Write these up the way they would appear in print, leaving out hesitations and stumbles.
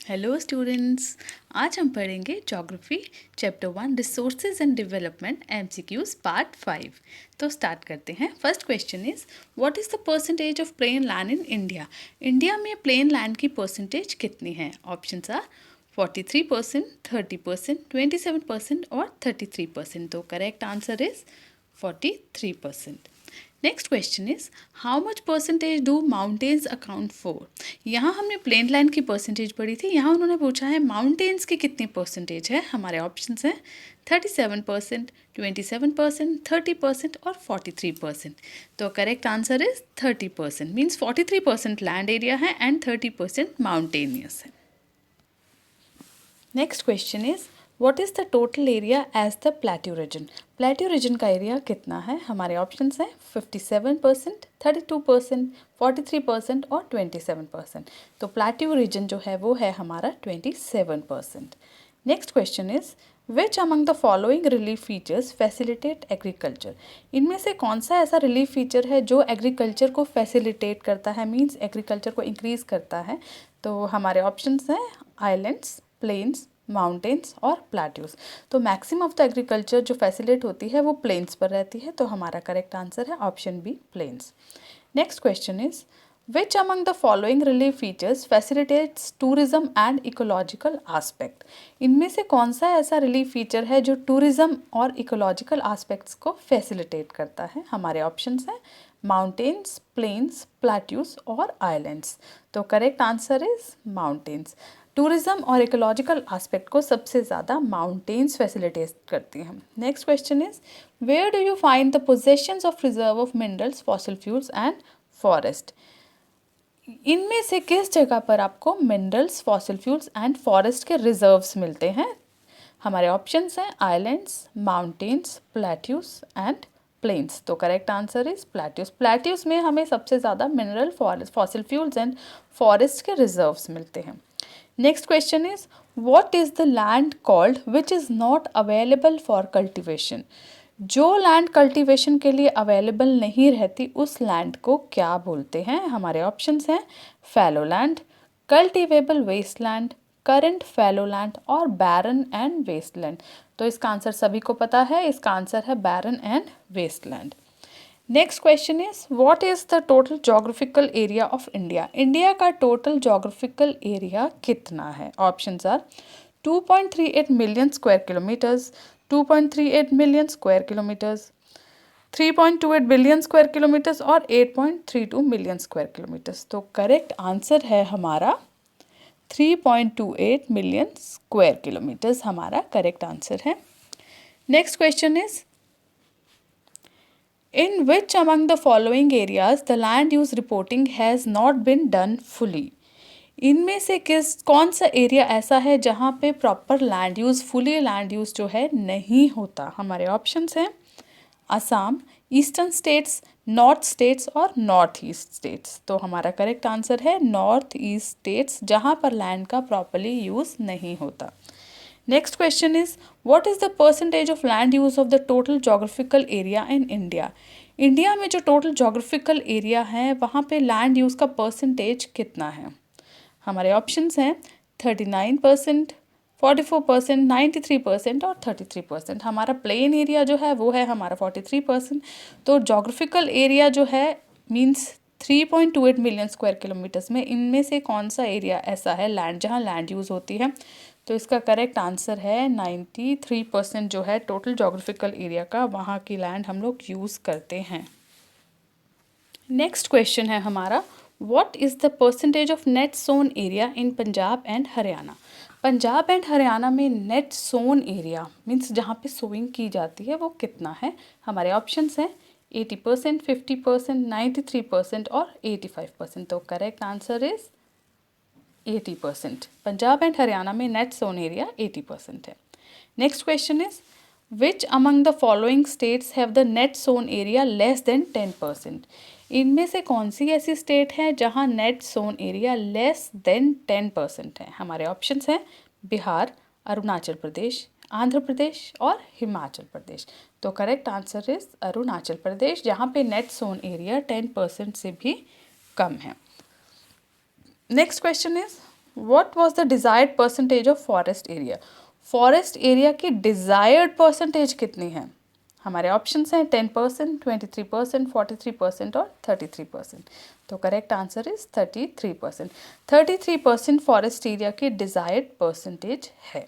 Hello students. आज हम पढ़ेंगे geography chapter 1 resources and development MCQs part 5। तो स्टार्ट करते हैं। First question is what is the percentage of plain land in India. India में plain land की percentage कितनी है? ऑप्शंस आर 43%, 30%, 27% और 33%। तो correct answer is 43%। Next question is how much percentage do mountains account for. यहाँ हमने plane land की percentage पढ़ी थी, यहाँ उन्होंने पूछा है माउंटेन्स की कितनी परसेंटेज है। हमारे ऑप्शंस हैं 37%, 27%, 30% और 43%। तो correct answer is 30%। Means 43% land area है एंड 30% माउंटेनियस है। Next question is what is the total area as the plateau region. Plateau region का एरिया कितना है? हमारे ऑप्शंस हैं 57%, 32%, 43% और 27%। तो प्लेट्यू रीजन जो है वो है हमारा 27%। Next question is which among the following relief features facilitate agriculture. इनमें से कौन सा ऐसा रिलीफ फीचर है जो एग्रीकल्चर को फैसिलिटेट करता है, मीन्स एग्रीकल्चर को इंक्रीज करता है? तो हमारे ऑप्शंस हैं आइलैंड्स, प्लेन्स, माउंटेन्स और प्लेट्यूज। तो मैक्सिमम ऑफ द एग्रीकल्चर जो फैसिलिटेट होती है वो प्लेन्स पर रहती है। तो हमारा करेक्ट आंसर है option B, plains. Next question is which among the following relief features facilitates tourism and ecological aspect. इनमें से कौन सा ऐसा रिलीफ फीचर है जो टूरिज्म और इकोलॉजिकल आस्पेक्ट्स को फैसिलिटेट करता है? हमारे ऑप्शंस हैं माउंटेन्स, प्लेन्स, प्लेट्यूज और आइलैंड्स। तो correct answer is mountains. Tourism और इकोलॉजिकल आस्पेक्ट को सबसे ज़्यादा माउंटेन्स फैसिलिटेट करती हैं। Next question is where do you find the possessions of reserve of minerals, fossil fuels and forest. इनमें से किस जगह पर आपको minerals, fossil fuels and forest के रिजर्व्स मिलते हैं? हमारे ऑप्शंस हैं islands, mountains, plateaus and plains. तो correct answer is plateaus. Plateaus में हमें सबसे ज़्यादा mineral, fossil fuels and forest के रिजर्व्स मिलते हैं। Next question is what is the land called which is not available for cultivation. जो लैंड कल्टीवेशन के लिए अवेलेबल नहीं रहती उस लैंड को क्या बोलते हैं? हमारे ऑप्शंस हैं fallow land, cultivable wasteland, current fallow land और बैरन एंड वेस्टलैंड। तो इसका आंसर सभी को पता है, इसका आंसर है barren and wasteland. Next question is what is the total geographical area of India. India का टोटल जोग्राफिकल एरिया कितना है? Options are 2.38 million square kilometres, 2.38 million square kilometres, 3.28 billion square kilometres और 8.32 मिलियन स्क्वायर किलोमीटर्स। तो correct answer है हमारा 3.28 million square kilometres हमारा correct answer है। Next question is In which among the following areas the land use reporting has not been done fully? इनमें से कौन सा एरिया ऐसा है जहाँ पे proper land use, fully land use जो है नहीं होता? हमारे ऑप्शंस हैं Assam, eastern states, north states और नॉर्थ ईस्ट स्टेट्स। तो हमारा करेक्ट आंसर है नॉर्थ ईस्ट स्टेट्स, जहाँ पर लैंड का प्रॉपरली यूज़ नहीं होता। Next question is what is the percentage of land use of the total geographical area in India. India में जो टोटल जोग्राफिकल एरिया है वहाँ पे लैंड यूज़ का परसेंटेज कितना है? हमारे ऑप्शंस हैं 39%, 44%, 93% और 33%। हमारा प्लेन एरिया जो है वो है हमारा 43%। तो जोग्राफिकल एरिया जो है मीन्स 3.28 मिलियन स्क्वायर किलोमीटर्स में इनमें से कौन सा एरिया ऐसा है लैंड जहाँ लैंड यूज़ होती है? तो इसका करेक्ट आंसर है 93% जो है टोटल जोग्राफिकल एरिया का, वहाँ की लैंड हम लोग यूज़ करते हैं। नेक्स्ट क्वेश्चन है हमारा what is the percentage of net sown area in Punjab and Haryana. Punjab and Haryana में नेट सोन एरिया मीन्स जहाँ पे सोइंग की जाती है वो कितना है? हमारे ऑप्शंस हैं 80%, 50%, 93% और 85%। तो correct answer is 80%। Punjab and Haryana में नेट सोन एरिया 80% है। Next question is which among the following states have the net sown area less than 10%। इनमें से कौन सी ऐसी स्टेट है जहां net sown area less than 10% है? हमारे ऑप्शंस हैं बिहार, अरुणाचल प्रदेश, आंध्र प्रदेश और हिमाचल प्रदेश। तो correct answer is Arunachal Pradesh, जहाँ पे नेट सोन एरिया 10% से भी कम है। Next question is what was the desired percentage of forest area? Forest area की डिजायर्ड परसेंटेज कितनी है? हमारे ऑप्शंस हैं 10%, 23%, 43% और 33%। तो correct answer is 33%। 33% forest area की डिजायर्ड परसेंटेज है।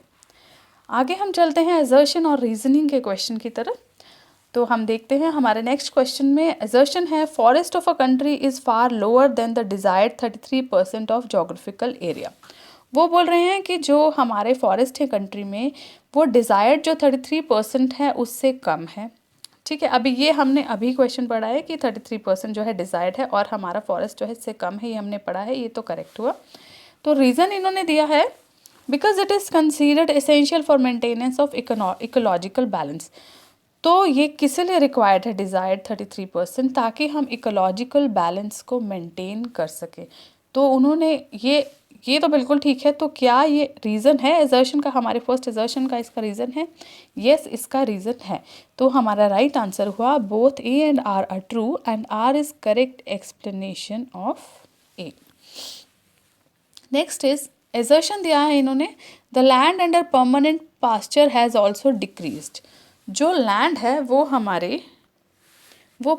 आगे हम चलते हैं असर्शन और रीजनिंग के क्वेश्चन की तरफ। तो हम देखते हैं हमारे नेक्स्ट क्वेश्चन में असर्शन है forest of a country is far lower than the desired 33% of geographical area. वो बोल रहे हैं कि जो हमारे फॉरेस्ट है कंट्री में वो डिज़ायर्ड जो 33% है उससे कम है। ठीक है, अभी ये हमने अभी क्वेश्चन पढ़ा है कि 33% जो है डिज़ायर्ड है और हमारा फॉरेस्ट जो है इससे कम है, ये हमने पढ़ा है, ये तो करेक्ट हुआ। तो रीज़न इन्होंने दिया है because it is considered essential for maintenance of ecological balance. तो ये किस लिए रिक्वायर्ड है डिज़ायर्ड 33%? ताकि हम इकोलॉजिकल बैलेंस को मेंटेन कर सकें। तो उन्होंने ये तो बिल्कुल ठीक है। तो क्या ये रीज़न है एजर्शन का? हमारे फर्स्ट एजर्शन का इसका रीज़न है? यस, इसका रीज़न है। तो हमारा राइट आंसर हुआ both A and R are true and R is correct explanation of A. Next is assertion दिया है इन्होंने the land under permanent pasture has also decreased. जो लैंड है वो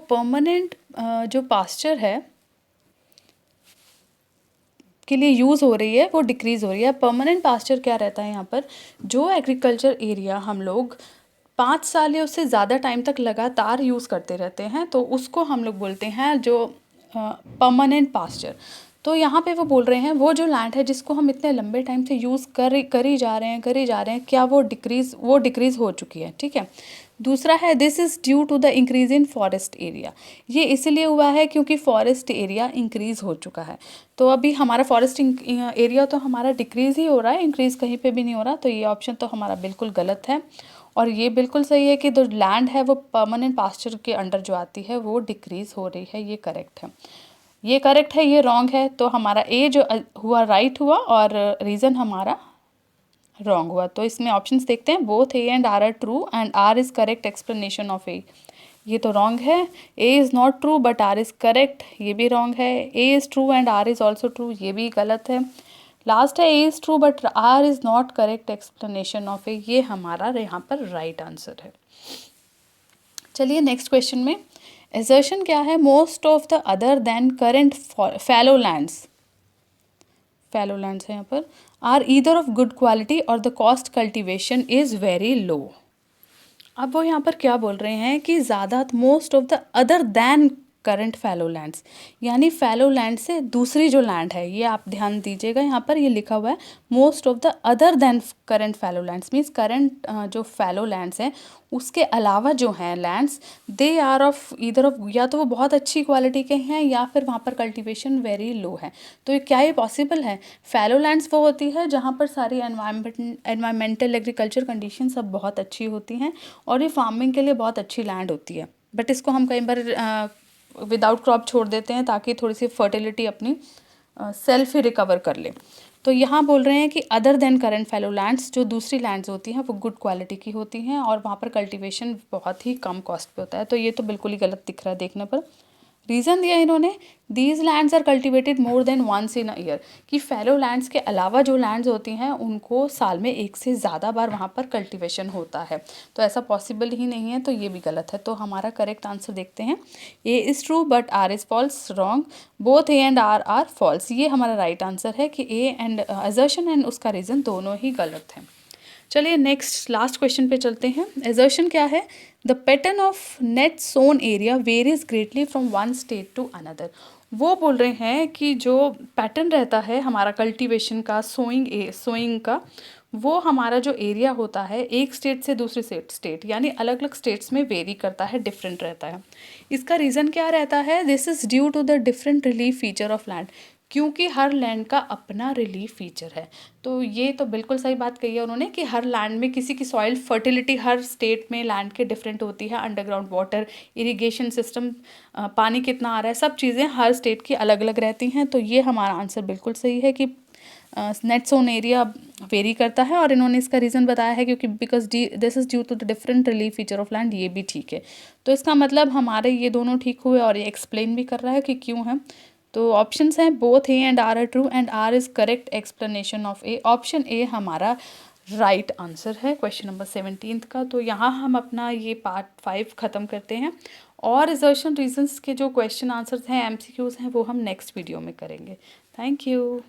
परमानेंट जो पास्चर है के लिए यूज़ हो रही है वो डिक्रीज़ हो रही है। परमानेंट पास्चर क्या रहता है? यहाँ पर जो एग्रीकल्चर एरिया हम लोग 5 साल या उससे ज़्यादा टाइम तक लगातार यूज़ करते रहते हैं तो उसको हम लोग बोलते हैं जो परमानेंट पास्चर। तो यहाँ पे वो बोल रहे हैं वो जो लैंड है जिसको हम इतने लंबे टाइम से यूज़ कर ही जा रहे हैं, क्या वो डिक्रीज़ हो चुकी है। ठीक है। दूसरा है this is due to the increase in forest area. ये इसलिए हुआ है क्योंकि फॉरेस्ट एरिया इंक्रीज़ हो चुका है। तो अभी हमारा फॉरेस्ट एरिया तो हमारा डिक्रीज़ ही हो रहा है, इंक्रीज़ कहीं पे भी नहीं हो रहा। तो ये ऑप्शन तो हमारा बिल्कुल गलत है। और ये बिल्कुल सही है कि जो लैंड है वो परमानेंट पास्चर के अंडर जो आती है वो डिक्रीज़ हो रही है। ये करेक्ट है, ये करेक्ट है, ये रॉन्ग है। तो हमारा ए जो हुआ राइट हुआ और रीज़न हमारा रॉन्ग हुआ। तो इसमें ऑप्शंस देखते हैं both A and R true and R is correct explanation of A. ये तो रॉन्ग है। A is not true but R is correct, ये भी रॉन्ग है। A is true and R is also true, ये भी गलत है। लास्ट है A is true but R is not correct explanation of A. ये हमारा यहाँ पर राइट आंसर है। चलिए नेक्स्ट क्वेश्चन में assertion क्या है? Most of the other than current fallow lands है यहाँ पर are either of good quality और the cost cultivation is very low. अब वो यहाँ पर क्या बोल रहे हैं कि ज़्यादा most of the other than current fallow lands, यानी फैलो लैंड से दूसरी जो लैंड है, ये आप ध्यान दीजिएगा यहाँ पर ये लिखा हुआ है most of the other than current fallow lands means current जो फैलो लैंड्स हैं उसके अलावा जो हैं lands they are of either of, या तो वो बहुत अच्छी क्वालिटी के हैं या फिर वहाँ पर कल्टीवेशन वेरी लो है। तो ये क्या ये पॉसिबल है? फैलो लैंड्स वो होती है जहाँ पर सारी एनवायरमेंटल एग्रीकल्चर कंडीशन सब बहुत अच्छी होती हैं और ये फार्मिंग के लिए बहुत अच्छी लैंड होती है। बट इसको हम कई बार विदाउट क्रॉप छोड़ देते हैं ताकि थोड़ी सी फर्टिलिटी अपनी सेल्फ ही रिकवर कर ले। तो यहाँ बोल रहे हैं कि other than current fallow lands, जो दूसरी लैंड्स होती हैं वो गुड क्वालिटी की होती हैं और वहाँ पर कल्टीवेशन बहुत ही कम कॉस्ट पे होता है। तो ये तो बिल्कुल ही गलत दिख रहा है देखने पर। रीज़न दिया इन्होंने these lands are cultivated more than once in a year, कि फैलो लैंड्स के अलावा जो लैंड्स होती हैं उनको साल में एक से ज़्यादा बार वहाँ पर कल्टिवेशन होता है। तो ऐसा पॉसिबल ही नहीं है, तो ये भी गलत है। तो हमारा करेक्ट आंसर देखते हैं A is true but R is false, wrong. Both A and R are false, ये हमारा राइट आंसर है कि ए एंड असर्शन एंड उसका रीज़न दोनों ही गलत हैं। चलिए नेक्स्ट लास्ट क्वेश्चन पे चलते हैं। असर्शन क्या है? The pattern of net sown area varies greatly from one state to another. वो बोल रहे हैं कि जो पैटर्न रहता है हमारा कल्टीवेशन का, सोइंग का, वो हमारा जो एरिया होता है एक स्टेट से दूसरे स्टेट यानी अलग अलग स्टेट्स में वेरी करता है, डिफरेंट रहता है। इसका रीज़न क्या रहता है? This is due to the different relief feature of land, क्योंकि हर लैंड का अपना रिलीफ फीचर है। तो ये तो बिल्कुल सही बात कही है उन्होंने कि हर लैंड में किसी की सॉइल फर्टिलिटी हर स्टेट में लैंड के डिफरेंट होती है, अंडरग्राउंड वाटर, इरिगेशन सिस्टम, पानी कितना आ रहा है, सब चीज़ें हर स्टेट की अलग अलग रहती हैं। तो ये हमारा आंसर बिल्कुल सही है कि नेट सोन एरिया वेरी करता है और इन्होंने इसका रीज़न बताया है क्योंकि because this is due to the different relief feature of land, ये भी ठीक है। तो इसका मतलब हमारे ये दोनों ठीक हुए और ये एक्सप्लेन भी कर रहा है कि क्यों है। तो ऑप्शंस हैं both A and R are true and R is correct explanation of A. Option A हमारा राइट आंसर है क्वेश्चन नंबर 17 का। तो यहाँ हम अपना ये पार्ट 5 ख़त्म करते हैं और रिजर्वेशन रीजंस के जो क्वेश्चन आंसर्स हैं एमसीक्यूज़ हैं वो हम नेक्स्ट वीडियो में करेंगे। Thank you.